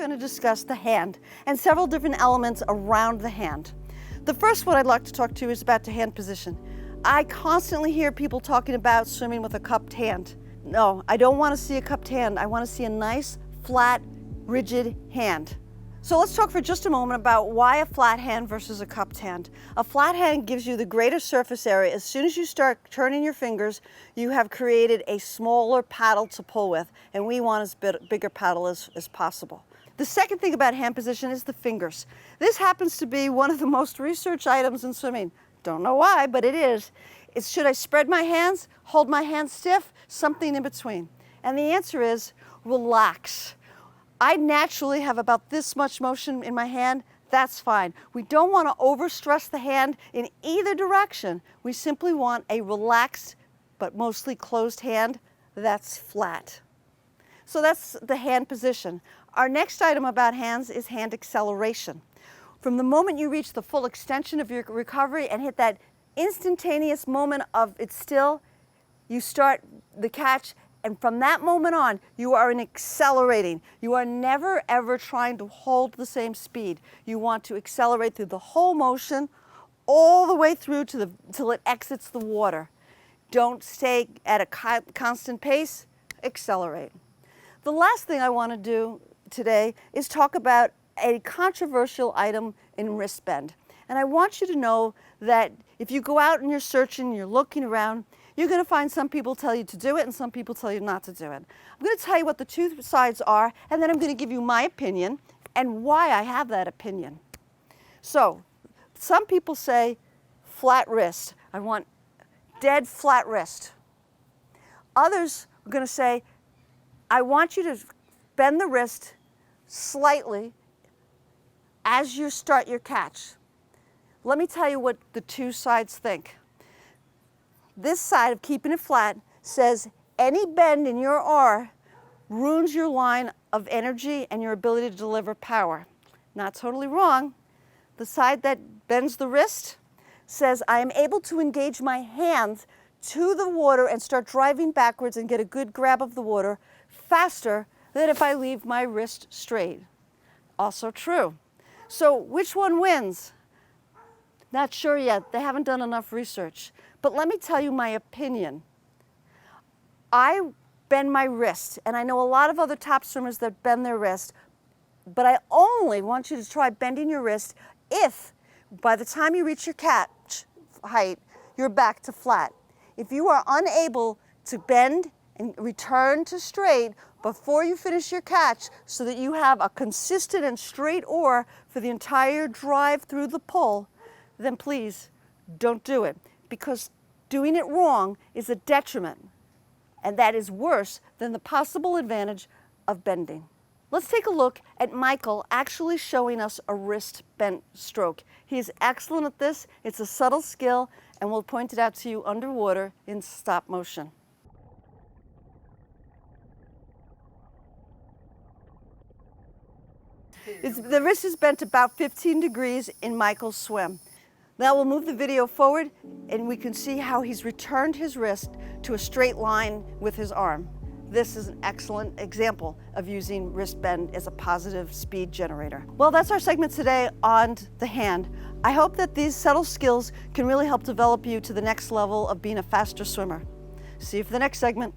going to discuss the hand and several different elements around the hand. The first one I'd like to talk to you is about the hand position. I constantly hear people talking about swimming with a cupped hand. No, I don't want to see a cupped hand. I want to see a nice, flat, rigid hand. So let's talk for just a moment about why a flat hand versus a cupped hand. A flat hand gives you the greater surface area. As soon as you start turning your fingers, you have created a smaller paddle to pull with, and we want as bigger paddle as possible. The second thing about hand position is the fingers. This happens to be one of the most researched items in swimming. Don't know why, but it is. It's, should I spread my hands, hold my hands stiff, something in between? And the answer is relax. I naturally have about this much motion in my hand. That's fine. We don't want to overstress the hand in either direction. We simply want a relaxed but mostly closed hand that's flat. So that's the hand position. Our next item about hands is hand acceleration. From the moment you reach the full extension of your recovery and hit that instantaneous moment of it's still, you start the catch, and from that moment on, you are accelerating. You are never ever trying to hold the same speed. You want to accelerate through the whole motion, all the way through till it exits the water. Don't stay at a constant pace, accelerate. The last thing I want to do today is talk about a controversial item in wrist bend. And I want you to know that if you go out and you're searching, you're looking around, you're going to find some people tell you to do it and some people tell you not to do it. I'm going to tell you what the two sides are, and then I'm going to give you my opinion and why I have that opinion. So, some people say flat wrist. I want dead flat wrist. Others are going to say, I want you to bend the wrist slightly as you start your catch. Let me tell you what the two sides think. This side of keeping it flat says any bend in your R ruins your line of energy and your ability to deliver power. Not totally wrong. The side that bends the wrist says I am able to engage my hands to the water and start driving backwards and get a good grab of the water faster than if I leave my wrist straight. Also true. So which one wins? Not sure yet. They haven't done enough research. But let me tell you my opinion. I bend my wrist, and I know a lot of other top swimmers that bend their wrist, but I only want you to try bending your wrist if by the time you reach your catch height, you're back to flat. If you are unable to bend and return to straight before you finish your catch so that you have a consistent and straight oar for the entire drive through the pull, then please don't do it, because doing it wrong is a detriment, and that is worse than the possible advantage of bending. Let's take a look at Michael actually showing us a wrist bent stroke. He is excellent at this. It's a subtle skill, and we'll point it out to you underwater in stop motion. The wrist is bent about 15 degrees in Michael's swim. Now we'll move the video forward and we can see how he's returned his wrist to a straight line with his arm. This is an excellent example of using wrist bend as a positive speed generator. Well, that's our segment today on the hand. I hope that these subtle skills can really help develop you to the next level of being a faster swimmer. See you for the next segment.